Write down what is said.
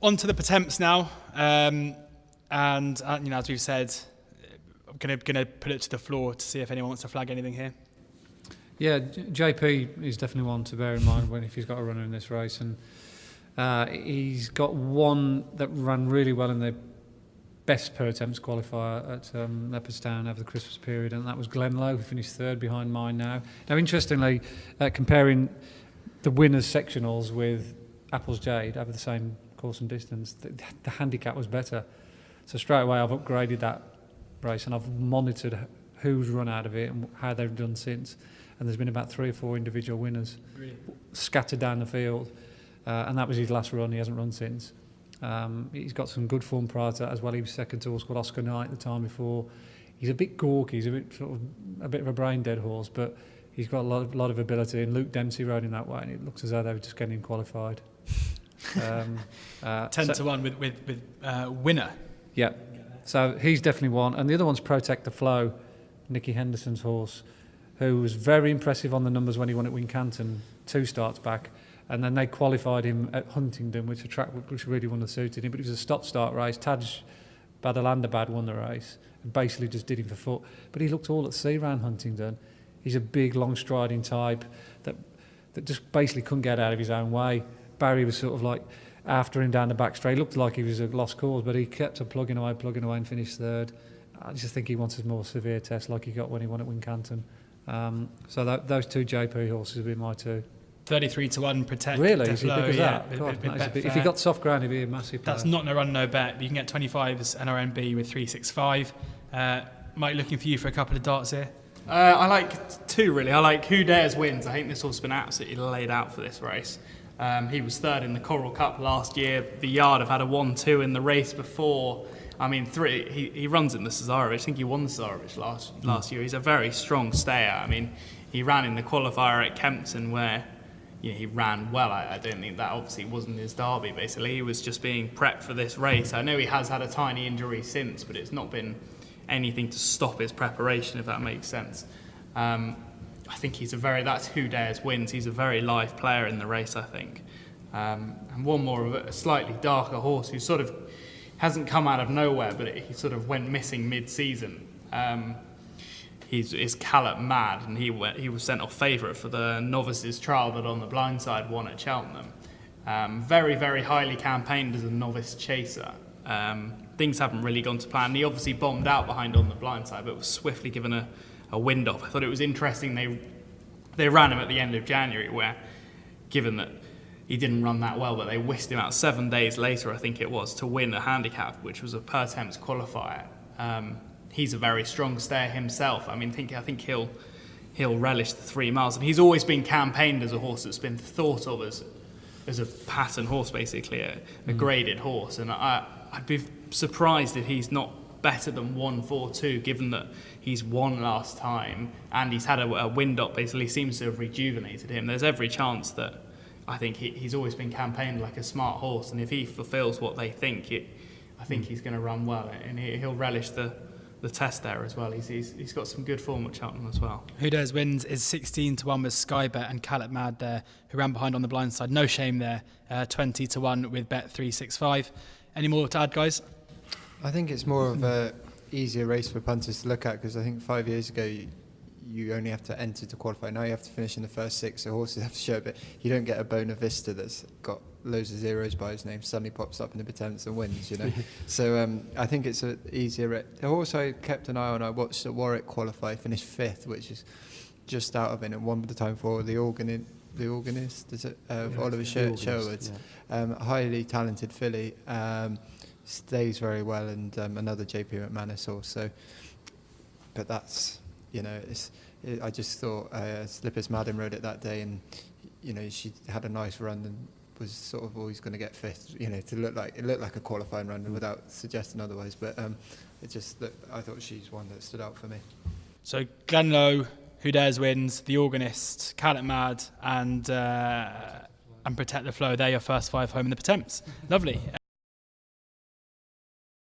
On to the Pertemps now, and as we've said, I'm gonna put it to the floor to see if anyone wants to flag anything here. Yeah, JP is definitely one to bear in mind if he's got a runner in this race, and he's got one that ran really well in the best Pertemps qualifier at Leopardstown over the Christmas period, and that was Glenlow, who finished third behind mine now. Now, interestingly, comparing the winners' sectionals with Apple's Jade over the same course and distance, the handicap was better. So straight away I've upgraded that race, and I've monitored who's run out of it and how they've done since. And there's been about 3 or 4 individual winners scattered down the field, and that was his last run. He hasn't run since. He's got some good form prior to that as well. He was second to a horse called Oscar Knight the time before. He's a bit gawky. He's a bit of a brain dead horse, but he's got a lot of ability. And Luke Dempsey rode him that way, and it looks as though they were just getting him qualified. 10-1 with winner. Yeah, so he's definitely one. And the other one's Protect the Flow, Nicky Henderson's horse, who was very impressive on the numbers when he won at Wincanton 2 starts back. And then they qualified him at Huntingdon, which a track which really wouldn't have suited him. But it was a stop-start race. Taj Badalandabad won the race and basically just did him for foot. But he looked all at sea round Huntingdon. He's a big, long-striding type that just basically couldn't get out of his own way. Barry was sort of like after him down the back straight. He looked like he was a lost cause, but he kept on plugging away and finished third. I just think he wants a more severe test like he got when he won at Wincanton. So those 2 JP horses would be my 2. 33-1 Protect. Really? The Flow, Is he big as yeah. that? God, if he got soft ground, he'd be a massive player. That's not no run, no bet. But you can get 25s NRNB with 365. Mike, looking for you for a couple of darts here. I like 2 really. I like Who Dares Wins. I think this horse has been absolutely laid out for this race. He was third in the Coral Cup last year. The Yard have had a 1-2 in the race before. I mean, 3. He runs in the Cesarovich. I think he won the Cesarovich last year. He's a very strong stayer. I mean, he ran in the qualifier at Kempton where he ran well. I don't think that obviously wasn't his derby, basically. He was just being prepped for this race. I know he has had a tiny injury since, but it's not been anything to stop his preparation, if that makes sense. I think that's Who Dares Wins. He's a very live player in the race, I think. And one more of a slightly darker horse who sort of hasn't come out of nowhere, but he sort of went missing mid-season. Is Calvados Mad, and he was sent off favourite for the novices trial that On the Blind Side won at Cheltenham. Very, very highly campaigned as a novice chaser. Things haven't really gone to plan. He obviously bombed out behind On the Blind Side, but was swiftly given a wind off. I thought it was interesting they ran him at the end of January, where, given that he didn't run that well, but they whisked him out 7 days later, I think it was, to win a handicap, which was a Pertemps qualifier. He's a very strong stayer himself. I mean, I think he'll relish the 3 miles, and he's always been campaigned as a horse that's been thought of as a pattern horse, basically a graded horse. And I'd be surprised if he's not better than 1-4-2, given that he's won last time and he's had a wind up. Basically, seems to have rejuvenated him. There's every chance that I think he's always been campaigned like a smart horse, and if he fulfills what they think, I think he's going to run well, and he'll relish the test there as well. He's got some good form at Cheltenham as well. Who Dares Wins is 16-1 with Skybet and Calvados Mad there, who ran behind On the Blind Side. No shame there. 20-1 with Bet365. Any more to add, guys? I think it's more of a easier race for punters to look at, because I think 5 years ago you only have to enter to qualify. Now you have to finish in the first 6, so horses have to show a bit. You don't get a Bona Vista that's got loads of zeros by his name, suddenly pops up in the Pertemps and wins, So I think it's an easier race. The horse I kept an eye on, I watched at Warwick qualify, finished 5th, which is just out of it, and won the time for the organist, is it? Oliver Sherwood. Yeah. Highly talented filly, stays very well, and another JP McManus horse. So, but that's, I just thought Slippers Madden rode it that day, and she had a nice run and was sort of always going to get 5th. To look like a qualifying run without suggesting otherwise. But I thought she's one that stood out for me. So Glenlow, Who Dares Wins, The Organist, Calvados Mad, and Protect the Flow. They're your first 5 home in the Pertemps. Lovely.